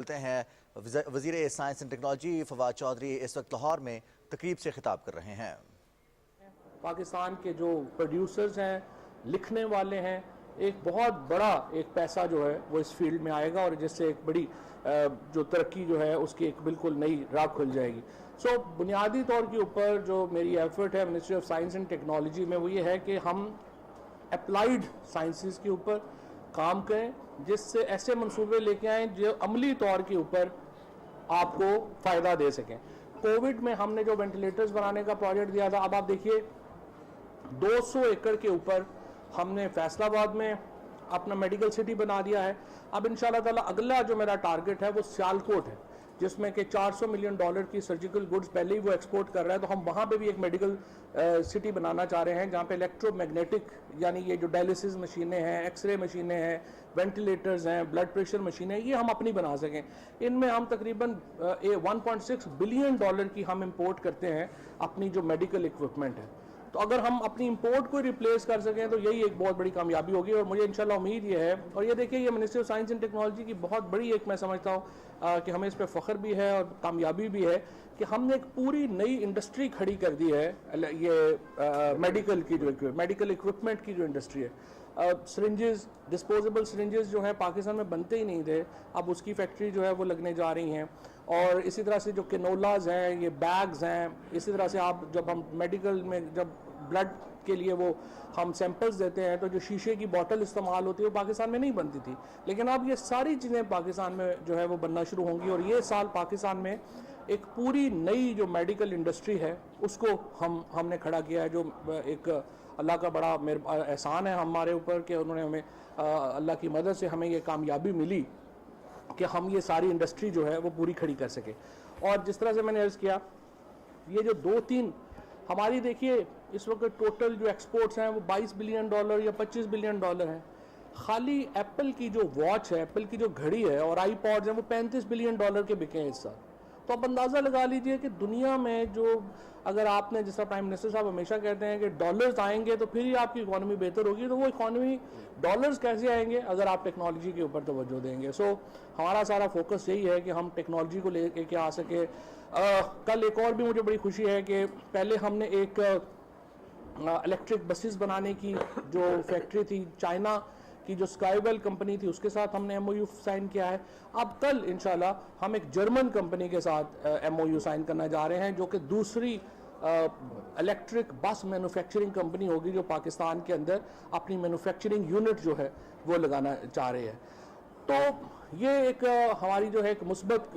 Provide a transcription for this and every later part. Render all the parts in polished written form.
बोलते हैं वज़ीर science and technology Fawad Chaudhry इस वक्त लाहौर में तकरीब से खिताब कर रहे हैं। पाकिस्तान के जो प्रोड्यूसर्स हैं, लिखने वाले हैं, एक बहुत बड़ा एक पैसा जो है वो इस फील्ड में आएगा और जिससे एक बड़ी जो तरक्की जो है उसकी एक बिल्कुल नई राह खुल जाएगी। सो बुनियादी तौर के ऊपर जो मेरी एफर्ट है ministry of science and technology में वो ये है कि हम अप्लाइड साइंसेस के ऊपर काम करें, जिससे ऐसे मंसूबे लेके आएँ जो अमली तौर के ऊपर आपको फ़ायदा दे सकें। कोविड में हमने जो वेंटिलेटर्स बनाने का प्रोजेक्ट दिया था, अब आप देखिए 200 एकड़ के ऊपर हमने फैसलाबाद में अपना मेडिकल सिटी बना दिया है। अब इंशाल्लाह ताला अगला जो मेरा टारगेट है वो सियालकोट है, जिसमें कि $400 मिलियन की सर्जिकल गुड्स पहले ही वो एक्सपोर्ट कर रहा है। तो हम वहाँ पे भी एक मेडिकल सिटी बनाना चाह रहे हैं, जहाँ पे इलेक्ट्रोमैग्नेटिक यानी ये जो डायलिसिस मशीनें हैं, एक्सरे मशीनें हैं, वेंटिलेटर्स हैं, ब्लड प्रेशर मशीनें, ये हम अपनी बना सकें। इनमें हम तकरीबन $1.6 बिलियन की हम इंपोर्ट करते हैं अपनी जो मेडिकल इक्विपमेंट है। तो अगर हम अपनी इंपोर्ट को रिप्लेस कर सकें तो यही एक बहुत बड़ी कामयाबी होगी और मुझे इंशाल्लाह उम्मीद ये है। और ये देखिए, ये ministry of science and technology की बहुत बड़ी एक मैं समझता हूँ कि हमें इस पर फ़ख्र भी है और कामयाबी भी है कि हमने एक पूरी नई इंडस्ट्री खड़ी कर दी है। ये मेडिकल की जो मेडिकल इक्विपमेंट की जो इंडस्ट्री है, सिरिंजेस, डिस्पोजेबल सिरिंजेस जो है पाकिस्तान में बनते ही नहीं थे, अब उसकी फैक्ट्री जो है वो लगने जा रही हैं। और इसी तरह से जो कैनोलाज हैं, ये बैग्स हैं, इसी तरह से आप जब हम मेडिकल में जब ब्लड के लिए वो हम सैंपल्स देते हैं तो जो शीशे की बोतल इस्तेमाल होती है वो पाकिस्तान में नहीं बनती थी, लेकिन अब ये सारी चीज़ें पाकिस्तान में जो है वो बनना शुरू होंगी। और ये साल पाकिस्तान में एक पूरी नई जो मेडिकल इंडस्ट्री है उसको हमने खड़ा किया है, जो एक अल्लाह का बड़ा एहसान है हमारे ऊपर कि उन्होंने हमें अल्लाह की मदद से हमें ये कामयाबी मिली कि हम ये सारी इंडस्ट्री जो है वो पूरी खड़ी कर सके। और जिस तरह से मैंने अर्ज़ किया, ये जो 2-3 हमारी देखिए इस वक्त टोटल जो एक्सपोर्ट्स हैं वो $22 बिलियन या $25 बिलियन हैं। खाली एप्पल की जो वॉच है, एप्पल की जो घड़ी है और आईपॉड्स हैं वो $35 बिलियन के बिके हैं इस साल। तो आप अंदाज़ा लगा लीजिए कि दुनिया में जो, अगर आपने, जैसा प्राइम मिनिस्टर साहब हमेशा कहते हैं कि डॉलर्स आएंगे तो फिर ही आपकी इकॉनमी बेहतर होगी, तो वो इकॉनमी डॉलर्स कैसे आएंगे अगर आप टेक्नोलॉजी के ऊपर तवज्जो देंगे। सो हमारा सारा फोकस यही है कि हम टेक्नोलॉजी को लेके आ सके। कल एक और भी मुझे बड़ी खुशी है कि पहले हमने एक इलेक्ट्रिक बसेस बनाने की जो फैक्ट्री थी, चाइना की जो स्काईवेल कंपनी थी, उसके साथ हमने MOU साइन किया है। अब कल इंशाल्लाह हम एक जर्मन कंपनी के साथ MOU साइन करने जा रहे हैं, जो कि दूसरी इलेक्ट्रिक बस मैन्युफैक्चरिंग कंपनी होगी जो पाकिस्तान के अंदर अपनी मैन्युफैक्चरिंग यूनिट जो है वो लगाना चाह रही है। तो ये एक हमारी जो है एक मुस्बत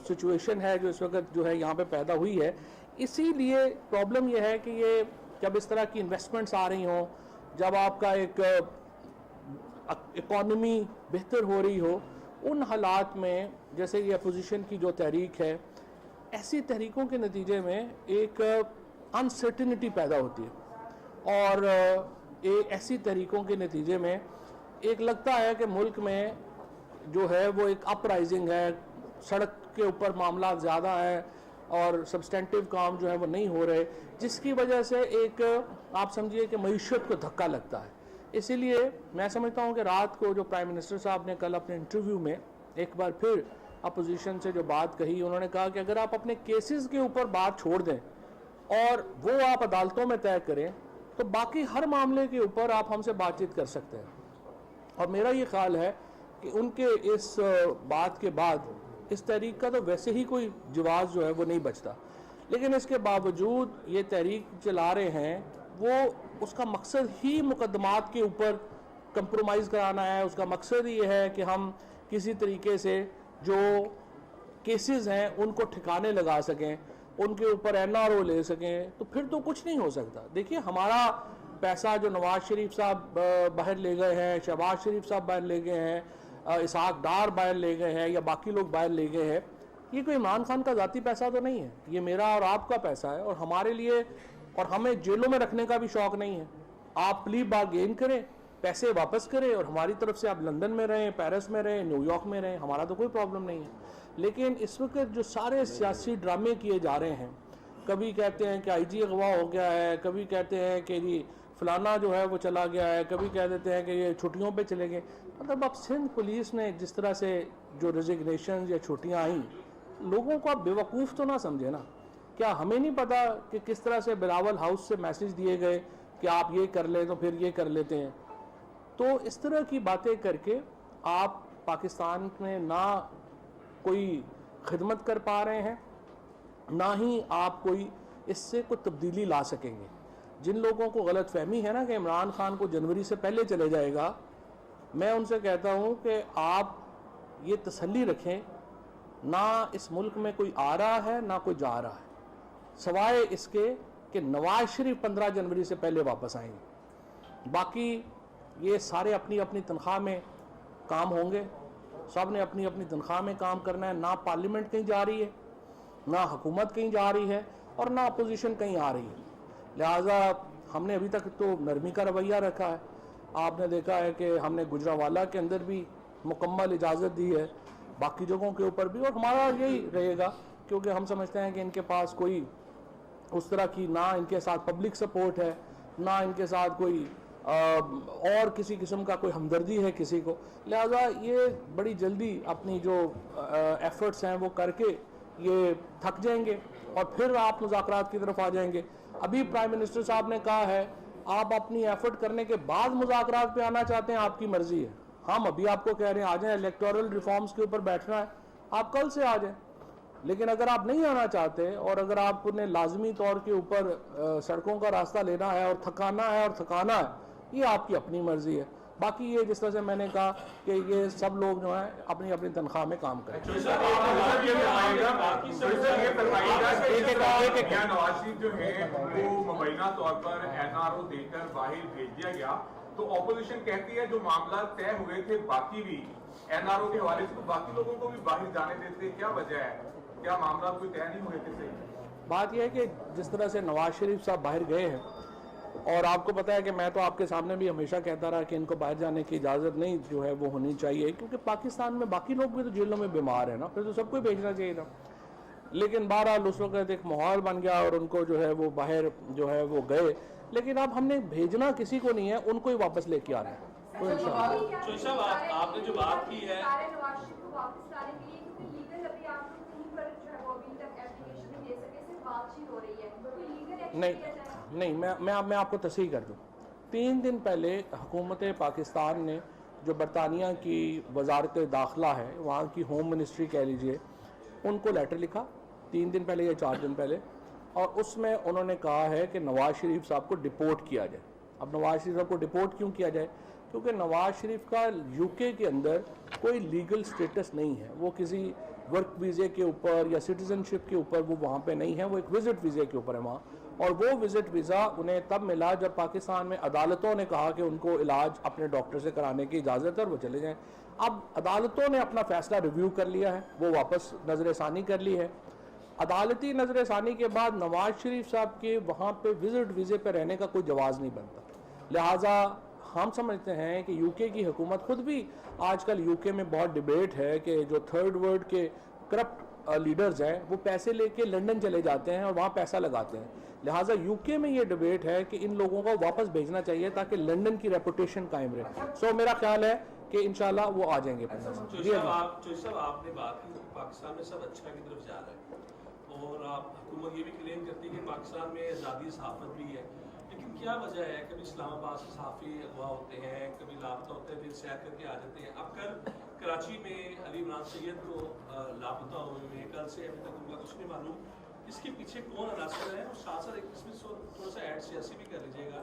सिचुएशन है जो इस वक्त जो है यहाँ पे पैदा हुई है। इसीलिए प्रॉब्लम ये है कि ये जब इस तरह की इन्वेस्टमेंट्स आ रही हों, जब आपका एक इकॉनमी बेहतर हो रही हो, उन हालात में जैसे ये अपोजिशन की जो तहरीक है, ऐसी तहरीकों के नतीजे में एक अनसर्टिनिटी पैदा होती है और ऐसी तहरीकों के नतीजे में एक लगता है कि मुल्क में जो है वो एक अपराइजिंग है, सड़क के ऊपर मामला ज़्यादा है और सब्सटेंटिव काम जो है वो नहीं हो रहे, जिसकी वजह से एक आप समझिए कि मईशत को धक्का लगता है। इसीलिए मैं समझता हूँ कि रात को जो प्राइम मिनिस्टर साहब ने कल अपने इंटरव्यू में एक बार फिर अपोजिशन से जो बात कही, उन्होंने कहा कि अगर आप अपने केसेस के ऊपर बात छोड़ दें और वो आप अदालतों में तय करें तो बाकी हर मामले के ऊपर आप हमसे बातचीत कर सकते हैं। और मेरा ये ख्याल है कि उनके इस बात के बाद इस तहरीक का तो वैसे ही कोई जवाब जो है वो नहीं बचता, लेकिन इसके बावजूद ये तहरीक चला रहे हैं, वो उसका मकसद ही मुकदमात के ऊपर कंप्रोमाइज़ कराना है। उसका मकसद ये है कि हम किसी तरीके से जो केसेस हैं उनको ठिकाने लगा सकें, उनके ऊपर NRO ले सकें, तो फिर तो कुछ नहीं हो सकता। देखिए, हमारा पैसा जो नवाज शरीफ साहब बाहर ले गए हैं, शहबाज शरीफ साहब बाहर ले गए हैं, इसहाक डार बाहर ले गए हैं या बाकी लोग बाहर ले गए हैं, ये कोई इमरान खान का ज़ाती पैसा तो नहीं है, ये मेरा और आपका पैसा है। और हमारे लिए, और हमें जेलों में रखने का भी शौक़ नहीं है। आप प्ली बारगेन करें, पैसे वापस करें और हमारी तरफ से आप लंदन में रहें, पेरिस में रहें, न्यूयॉर्क में रहें, हमारा तो कोई प्रॉब्लम नहीं है। लेकिन इस वक्त जो सारे सियासी ड्रामे किए जा रहे हैं, कभी कहते हैं कि IG अगवा हो गया है, कभी कहते हैं कि जी फलाना जो है वो चला गया है, कभी कह देते हैं कि ये छुट्टियों पे चले गए, मतलब अब सिंध पुलिस ने जिस तरह से जो रेजिग्नेशन या छुट्टियां आई, लोगों को आप बेवकूफ़ तो ना समझे ना। क्या हमें नहीं पता कि किस तरह से बिलावल हाउस से मैसेज दिए गए कि आप ये कर लें तो फिर ये कर लेते हैं। तो इस तरह की बातें करके आप पाकिस्तान में ना कोई खिदमत कर पा रहे हैं, ना ही आप कोई इससे कोई तब्दीली ला सकेंगे। जिन लोगों को गलत फहमी है ना कि इमरान खान को जनवरी से पहले चले जाएगा, मैं उनसे कहता हूं कि आप ये तसल्ली रखें, ना इस मुल्क में कोई आ रहा है ना कोई जा रहा है, सवाए इसके कि नवाज शरीफ 15 जनवरी से पहले वापस आएंगे। बाकी ये सारे अपनी अपनी तनख्वाह में काम होंगे, सब ने अपनी अपनी तनख्वाह में काम करना है। ना पार्लियामेंट कहीं जा रही है, ना हुकूमत कहीं जा रही है, और ना अपोजिशन कहीं आ रही है। लिहाजा हमने अभी तक तो नरमी का रवैया रखा है। आपने देखा है कि हमने गुजरावाला के अंदर भी मुकम्मल इजाज़त दी है, बाकी जगहों के ऊपर भी, और हमारा यही रहेगा, क्योंकि हम समझते हैं कि इनके पास कोई उस तरह की ना इनके साथ पब्लिक सपोर्ट है, ना इनके साथ कोई और किसी किस्म का कोई हमदर्दी है किसी को। लिहाजा ये बड़ी जल्दी अपनी जो एफर्ट्स हैं वो करके ये थक जाएंगे और फिर आप मुज़ाकरात की तरफ आ जाएंगे। अभी प्राइम मिनिस्टर साहब ने कहा है आप अपनी एफर्ट करने के बाद मुज़ाकरात पे आना चाहते हैं, आपकी मर्जी है। हम अभी आपको कह रहे हैं आ जाएं, इलेक्टोरल रिफॉर्म्स के ऊपर बैठना है, आप कल से आ जाएं। लेकिन अगर आप नहीं आना चाहते और अगर आपने लाजमी तौर के ऊपर सड़कों का रास्ता लेना है और थकाना है, ये आपकी अपनी मर्जी है। बाकी ये जिस तरह से मैंने कहा कि ये सब लोग जो हैं अपनी अपनी तनख्वाह में काम करें। नवाज शरीफ जो है वो मुबैना तौर पर NRO देकर बाहर भेज दिया गया, तो ऑपोजिशन कहती है जो मामला तय हुए थे बाकी भी NRO के हवाले से, तो बाकी लोगों को भी बाहर जाने देते, क्या वजह है? क्या मामला कोई तय नहीं हुए थे? सही बात यह है कि जिस तरह से नवाज शरीफ साहब बाहर गए हैं, और आपको पता है कि मैं तो आपके सामने भी हमेशा कहता रहा कि इनको बाहर जाने की इजाज़त नहीं जो है वो होनी चाहिए, क्योंकि पाकिस्तान में बाकी लोग भी तो जेलों में बीमार हैं ना, फिर तो सबको ही भेजना चाहिए था। लेकिन बहरहाल उस वक्त एक माहौल बन गया और उनको जो है वो बाहर जो है वो गए। लेकिन अब हमने भेजना किसी को नहीं है, उनको ही वापस लेके आ रहे हैं। आपने जो बात की है नहीं, मैं आपको तस्हीह कर दूं। 3 दिन पहले हुकूमत पाकिस्तान ने जो बरतानिया की वजारत दाखिला है, वहाँ की होम मिनिस्ट्री कह लीजिए, उनको लेटर लिखा 3 दिन पहले या 4 दिन पहले, और उसमें उन्होंने कहा है कि नवाज शरीफ साहब को डिपोर्ट किया जाए। अब नवाज शरीफ साहब को डिपोर्ट क्यों किया जाए? क्योंकि नवाज शरीफ का UK के अंदर कोई लीगल स्टेटस नहीं है, वो किसी वर्क वीज़े के ऊपर या सिटीजनशिप के ऊपर वो वहाँ पे नहीं है, वो एक विज़िट वीज़े के ऊपर है वहाँ। और वो विज़िट वीज़ा उन्हें तब मिला जब पाकिस्तान में अदालतों ने कहा कि उनको इलाज अपने डॉक्टर से कराने की इजाज़त है और वो चले जाएँ। अब अदालतों ने अपना फ़ैसला रिव्यू कर लिया है, वो वापस नज़र-ए-सानी कर ली है। अदालती नज़र-ए-सानी के बाद नवाज शरीफ साहब के वहाँ पे विज़िट वीज़े पे रहने का कोई जवाज़ नहीं बनता। लिहाजा हम समझते हैं कि UK की हुकूमत खुद भी आजकल UK में बहुत डिबेट है कि जो थर्ड वर्ल्ड के करप्ट लीडर्स हैं वो पैसे लेके लंदन चले जाते हैं और वहाँ पैसा लगाते हैं। लिहाजा UK में ये डिबेट है कि इन लोगों को वापस भेजना चाहिए ताकि लंदन की रेपुटेशन कायम रहे। सो मेरा ख्याल है कि इंशाल्लाह वो आ जाएंगे। आपने बात की पाकिस्तान में सब अच्छा की तरफ जा रहा है और आप हुकूमत ये भी क्लेम करती है कि पाकिस्तान में आज़ादी सहाफ़त भी है, लेकिन क्या वजह है? कभी इस्लामाबाद से सहाफ़ी अगवा होते हैं, कभी लापता होते हैं, फिर सैर करके आ जाते हैं। अब कल कराची में अली इमरान सैयद को लापता हुए में कल से अभी तक उनका कुछ नहीं मालूम। इसके पीछे कौन अनासर है? और साथ साथ इसमें थोड़ा सा ऐड सियासी भी कर लीजिएगा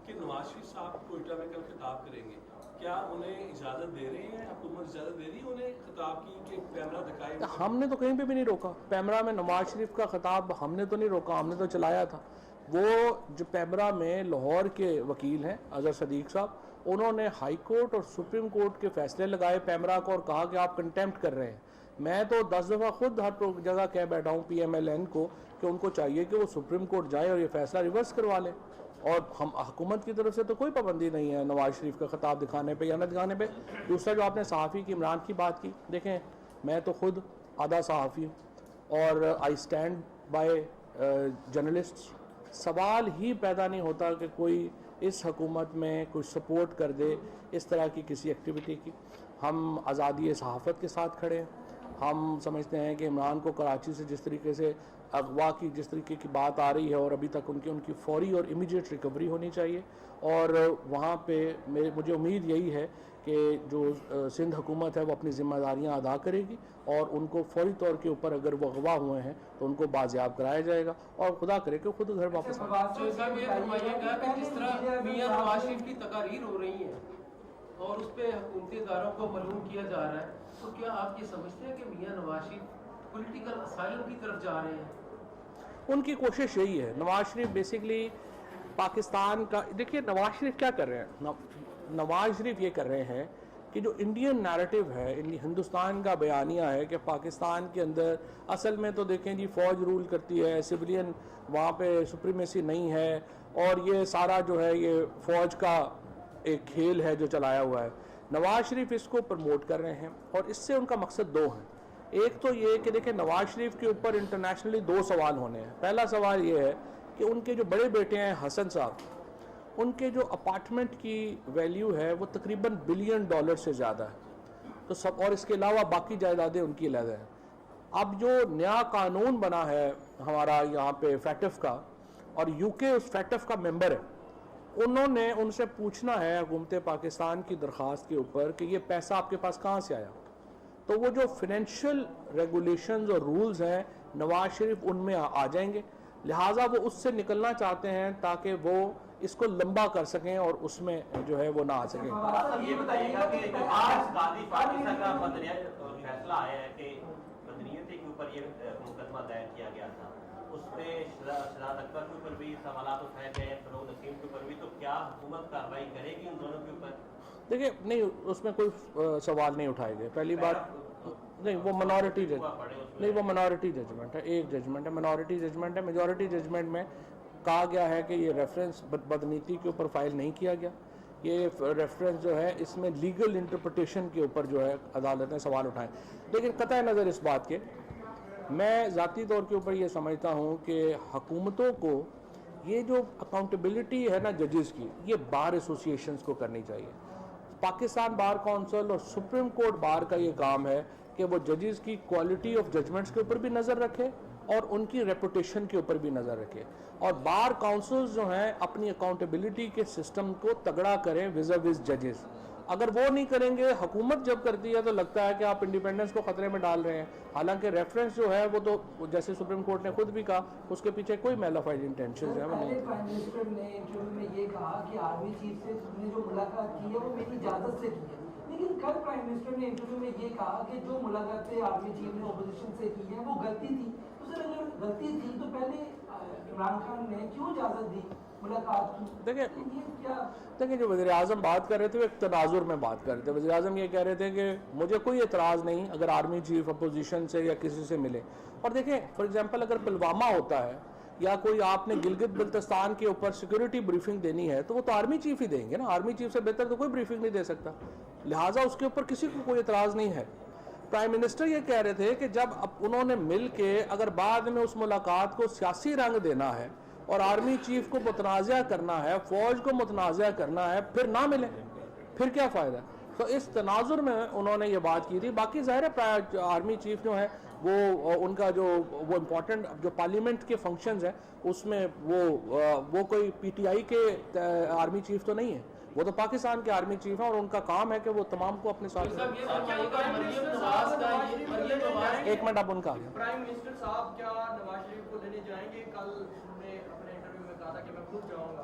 कि नवाज शरीफ साहब कोयटा में कल खिताब करेंगे, क्या उन्हें इजाज़त दे रहे हैं, हुकूमत इजाज़त दे रही है उन्हें खिताब की कि कैमरा दिखाए? हमने तो कहीं पे भी नहीं रोका। पैमरा में नवाज शरीफ का खिताब हमने तो नहीं रोका, हमने तो चलाया था। वो जो पैमरा में लाहौर के वकील हैं अजहर सदीक साहब, उन्होंने हाई कोर्ट और सुप्रीम कोर्ट के फैसले लगाए पैमरा को और कहा कि आप कंटेम्प्ट कर रहे हैं। मैं तो 10 दफ़ा खुद हर जगह कह बैठा हूँ PMLN को कि उनको चाहिए कि वो सुप्रीम कोर्ट जाए और ये फैसला रिवर्स करवा लें। और हम हुकूमत की तरफ से तो कोई पाबंदी नहीं है नवाज शरीफ का खिताब दिखाने पे या न दिखाने पे। दूसरा जो आपने सहाफ़ी की इमरान की बात की, देखें मैं तो खुद आधा सहाफ़ी हूँ और आई स्टैंड बाय जर्नलिस्ट। सवाल ही पैदा नहीं होता कि कोई इस हुकूमत में कुछ सपोर्ट कर दे इस तरह की किसी एक्टिविटी की। हम आज़ादी सहाफ़त के साथ खड़े हैं। हम समझते हैं कि इमरान को कराची से जिस तरीके से अगवा की जिस तरीके की बात आ रही है और अभी तक उनकी फौरी और इमीडिएट रिकवरी होनी चाहिए, और वहाँ पे मुझे उम्मीद यही है कि जो सिंध हुकूमत है वो अपनी ज़िम्मेदारियाँ अदा करेगी और उनको फौरी तौर के ऊपर अगर वो अगवा हुए हैं तो उनको बाजियाब कराया जाएगा और खुदा करे कि खुद घर वापस आए। जिस तरह मियां नवाज शरीफ की तकारीर हो रही हैं और उस पर हुकूमती इदारों को मलूम किया जा रहा है, तो क्या आप ये समझते हैं कि मियां नवाज शरीफ पॉलिटिकल असाइलम की तरफ जा रहे हैं? उनकी कोशिश यही है। नवाज शरीफ बेसिकली पाकिस्तान का, देखिए नवाज शरीफ क्या कर रहे हैं, नवाज शरीफ ये कर रहे हैं कि जो इंडियन नैरेटिव है, हिंदुस्तान का बयानिया है कि पाकिस्तान के अंदर असल में तो देखें जी फ़ौज रूल करती है, सिविलियन वहाँ पे सुप्रीमेसी नहीं है, और ये सारा जो है ये फ़ौज का एक खेल है जो चलाया हुआ है। नवाज शरीफ इसको प्रमोट कर रहे हैं और इससे उनका मकसद दो हैं। एक तो ये कि देखिए नवाज शरीफ के ऊपर इंटरनेशनली दो सवाल होने हैं। पहला सवाल ये है कि उनके जो बड़े बेटे हैं हसन साहब, उनके जो अपार्टमेंट की वैल्यू है वो तकरीबन $1 बिलियन से ज़्यादा है, तो सब, और इसके अलावा बाकी जायदादें उनकी अलग हैं। अब जो नया कानून बना है हमारा यहाँ पे फैटफ का, और यूके उस फैटफ का मेंबर है, उन्होंने उनसे पूछना है हुकूमत पाकिस्तान की दरख्वास्त के ऊपर कि ये पैसा आपके पास कहाँ से आया। तो वो जो फिनेंशियल रेगुलेशंस और रूल्स हैं नवाज शरीफ उनमें आ जाएंगे, लिहाजा वो उससे निकलना चाहते हैं ताकि वो इसको लंबा कर सकें और उसमें जो है वो ना आ सकें। ये बताइएगा कि आज गांधी पाकिस्तान का फैसला आया है कि मदनियत के ऊपर ये मुकदमा दायर किया गया था, उसमें शराद अकबर के ऊपर भी सवाल उठाए गए, फरोग नसीम के ऊपर भी, तो क्या हुकूमत कार्रवाई करेगी उन दोनों के ऊपर? देखिए नहीं, उसमें कोई सवाल नहीं उठाए गए। पहली बात नहीं, वो मिनॉरिटी नहीं, वो मिनॉरिटी जजमेंट है, एक जजमेंट है, मिनॉरिटी जजमेंट है। मेजॉरिटी जजमेंट में कहा गया है कि ये रेफरेंस बदनीति के ऊपर फाइल नहीं किया गया। ये रेफरेंस जो है इसमें लीगल इंटरप्रिटेशन के ऊपर जो है अदालत ने सवाल उठाए। लेकिन कतई नज़र इस बात के, मैं ज़ाती तौर के ऊपर ये समझता हूँ कि हुकूमतों को ये जो अकाउंटेबिलिटी है ना जजेस की, ये बार एसोसिएशंस को करनी चाहिए। पाकिस्तान बार काउंसिल और सुप्रीम कोर्ट बार का ये काम है कि वो जजेस की क्वालिटी ऑफ जजमेंट्स के ऊपर भी नज़र रखे और उनकी रेपुटेशन के ऊपर भी नज़र रखे, और बार काउंसिल्स जो हैं अपनी अकाउंटेबिलिटी के सिस्टम को तगड़ा करें विज़ जजेस। अगर वो नहीं करेंगे, हुकूमत जब करती है तो लगता है कि आप इंडिपेंडेंस को खतरे में डाल रहे हैं, हालांकि रेफरेंस जो है वो तो जैसे सुप्रीम कोर्ट ने खुद भी कहा उसके पीछे कोई मैलाफाइड इंटेंशन है वो नहीं। प्राइम मिनिस्टर ने इंटरव्यू में ये कहा कि आर्मी चीफ से तुमने जो मुलाकात की है वो मेरी इजाजत से की है, लेकिन कल प्राइम मिनिस्टर ने इंटरव्यू में ये कहा कि जो मुलाकातें आर्मी चीफ ने ओपोजिशन से की है वो गलती थी। तो सर अगर गलती थी तो पहले इमरान खान ने क्यों इजाजत दी मुलाकात की? देखिए जो वज़ीर आज़म बात कर रहे थे वो एक तनाजुर में बात कर रहे थे। वज़ीर आज़म ये कह रहे थे कि मुझे कोई एतराज़ नहीं अगर आर्मी चीफ अपोजिशन से या किसी से मिले। और देखें फॉर एग्जांपल अगर पुलवामा होता है या कोई आपने गिलगित बल्तिस्तान के ऊपर सिक्योरिटी ब्रीफिंग देनी है तो वो तो आर्मी चीफ ही देंगे ना, आर्मी चीफ से बेहतर तो कोई ब्रीफिंग नहीं दे सकता, लिहाजा उसके ऊपर किसी को कोई एतराज़ नहीं है। प्राइम मिनिस्टर ये कह रहे थे कि जब अब उन्होंने मिल के अगर बाद में उस मुलाकात को सियासी रंग देना है और आर्मी चीफ को मुतनाज़ा करना है, फौज को मुतनाज़ा करना है, फिर ना मिले, फिर क्या फ़ायदा। तो इस तनाजुर में उन्होंने ये बात की थी। बाकी ज़ाहिर है आर्मी चीफ जो है वो उनका जो वो इम्पोर्टेंट जो पार्लियामेंट के फंक्शंस हैं उसमें वो कोई पीटीआई के आर्मी चीफ तो नहीं है, वो तो पाकिस्तान के आर्मी चीफ हैं और उनका काम है कि वो तमाम को अपने साथ। एक मिनट आप उनका प्राइम मिनिस्टर साहब क्या नवाज शरीफ को लेने जाएंगे? कल उन्होंने अपने इंटरव्यू में कहा था कि मैं खुद जाऊंगा।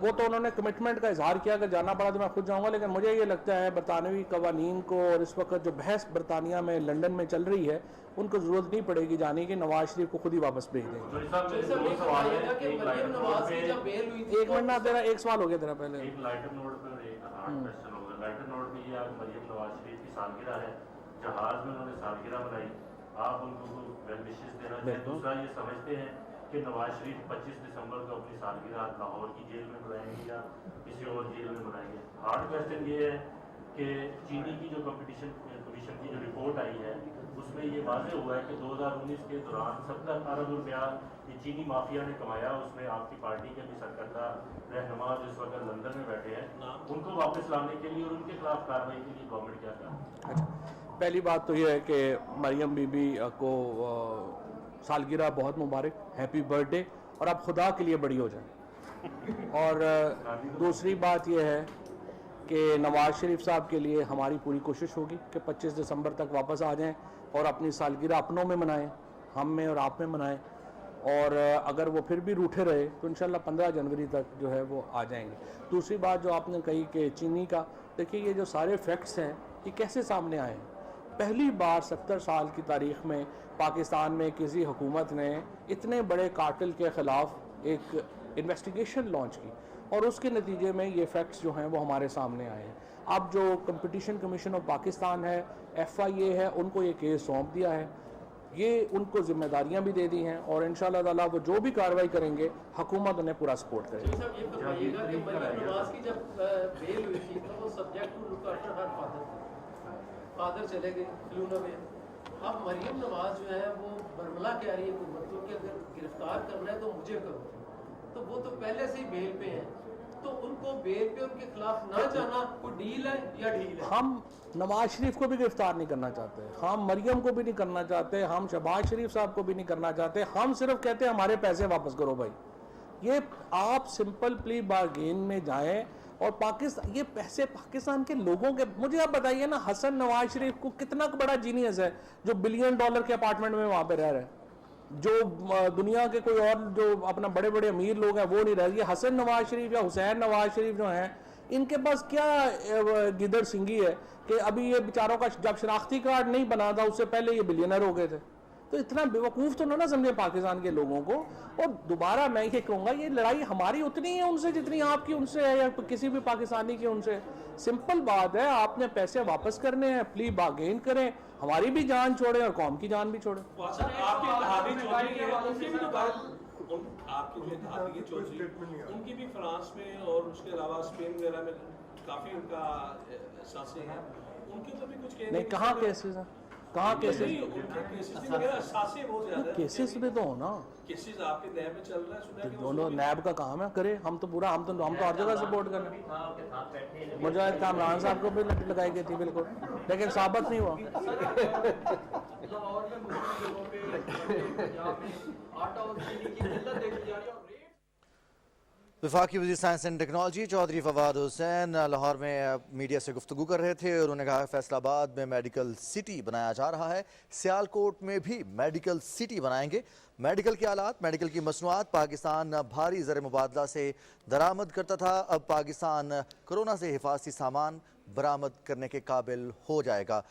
वो तो उन्होंने कमिटमेंट का इजहार किया, अगर जाना पड़ा तो मैं खुद जाऊंगा, लेकिन मुझे ये लगता है बरतानवी कवानीन को और इस वक्त जो बहस बरतानिया में लंदन में चल रही है उनको जरूरत नहीं पड़ेगी जाने की, नवाज शरीफ को खुद ही वापस भेज देंगे। एक मिनट ना तेरा एक सवाल हो गया तेरा पहले। एक लाइटर नोट पर एक क्वेश्चन होगा। लाइटर नोट में ये आज मरियम नवाज शरीफ की सालगिरह है, जहाज में उन्होंने सालगिरह मनाई, आप उनको वेल विशेस देना चाहिए। दूसरा ये समझते हैं कि नवाज शरीफ 25 दिसंबर को अपनी सालगिरह लाहौर की जेल में मनाएंगे या किसी और जेल में मनाएंगे। हार्ड क्वेश्चन ये है कि चीनी की जो कंपटीशन कमीशन की जो रिपोर्ट आई है उसमें ये वाजे हुआ है कि 2019 के दौरान 70 अरब रुपया ये चीनी माफिया ने कमाया, उसमें आपकी पार्टी के भी सरकर्दा रहनुमा जो इस वक्त लंदन में बैठे हैं उनको वापस लाने के लिए और उनके खिलाफ कार्रवाई के लिए गवर्नमेंट क्या कर रही है? अच्छा, पहली बात तो ये है कि मरियम बीबी को सालगिरह बहुत मुबारक, हैप्पी बर्थडे, और आप खुदा के लिए बड़ी हो जाए। और दूसरी बात यह है कि नवाज शरीफ साहब के लिए हमारी पूरी कोशिश होगी कि 25 दिसंबर तक वापस आ जाएं और अपनी सालगिरह अपनों में मनाएं, हम में और आप में मनाएं। और अगर वो फिर भी रूठे रहे तो इंशाल्लाह 15 जनवरी तक जो है वो आ जाएंगे। दूसरी बात जो आपने कही कि चीनी का, देखिए ये जो सारे फैक्ट्स हैं ये कैसे सामने आए हैं। पहली बार 70 साल की तारीख में पाकिस्तान में किसी हुकूमत ने इतने बड़े कार्टेल के ख़िलाफ़ एक इन्वेस्टिगेशन लॉन्च की और उसके नतीजे में ये फैक्ट्स जो हैं वो हमारे सामने आए हैं। अब जो कंपटीशन कमीशन ऑफ पाकिस्तान है, FIA है, उनको ये केस सौंप दिया है, ये उनको जिम्मेदारियां भी दे दी हैं और इंशाल्लाह ताला वो जो भी कार्रवाई करेंगे हुकूमत उन्हें पूरा सपोर्ट करेगी। साहब ये बताइएगा कि मरियम नवाज की जब बेल हुई थी तो वो subject to look after her father चले गए लूना में। अब मरियम नवाज जो है वो बरमला कह रही है हुकूमत को कि अगर गिरफ्तार करना है तो मुझे करो, तो वो तो पहले से ही बेल पे हैं, तो उनको बेल पे उनके खिलाफ ना जाना कोई डील है या ढील है? हम नवाज शरीफ को भी गिरफ्तार नहीं करना चाहते, हम मरियम को भी नहीं करना चाहते, हम शहबाज शरीफ साहब को भी नहीं करना चाहते, हम सिर्फ कहते हैं हमारे पैसे वापस करो भाई। ये आप सिंपल प्ली बार्गेन में जाएं और पाकिस्तान, ये पैसे पाकिस्तान के लोगों के, मुझे आप बताइए ना, हसन नवाज शरीफ को कितना बड़ा जीनियस है जो $1 बिलियन के अपार्टमेंट में वहां पे रह रहे हैं, जो दुनिया के कोई और जो अपना बड़े बड़े अमीर लोग हैं वो नहीं रह रहे। हसन नवाज शरीफ या हुसैन नवाज शरीफ जो हैं, इनके पास क्या गिदड़ सिंगी है कि अभी ये बेचारों का जब शनाख्ती कार्ड नहीं बना था उससे पहले ये बिलियनर हो गए थे। तो इतना बेवकूफ़ तो ना समझे पाकिस्तान के लोगों को। और दोबारा मैं ये कहूँगा, ये लड़ाई हमारी उतनी है उनसे जितनी आपकी उनसे है या किसी भी पाकिस्तानी की उनसे। सिंपल बात है, आपने पैसे वापस करने हैं, प्ली बार्गेन करें, हमारी भी जान छोड़ें और कौम की जान भी छोड़ें। उनकी भी फ्रांस में और उसके अलावा स्पेन वगैरह में काफी उनका सांसें हैं, उनके तो भी कुछ नहीं, कहाँ केसेस हैं, कहाँ केसेस? केसेस भी तो हो ना, केसेस आपके नैब में चल रहा है, सुना है कि दोनों नैब का काम है, करे हम तो पूरा, हम तो हर जगह सपोर्ट कर रहे हैं। मुझे कामरान साहब को भी लगाई गई थी बिल्कुल, लेकिन साबित नहीं हुआ। लाहौर में मुस्लिम लोगों पे, पंजाब में आटा और चीनी की किल्लत देखी जा रही है और रेट वफाकी वज़ीर science and technology Chaudhry Fawad Hussain Lahore में मीडिया से गुफ्तगू कर रहे थे और उन्होंने कहा फैसलाबाद में मेडिकल सिटी बनाया जा रहा है, सियालकोट में भी मेडिकल सिटी बनाएंगे। मेडिकल के आलात, मेडिकल की मसनूआत पाकिस्तान भारी ज़र मुबादला से दरामद करता था, अब पाकिस्तान कोरोना से हिफाजती सामान बरामद करने के काबिल हो जाएगा।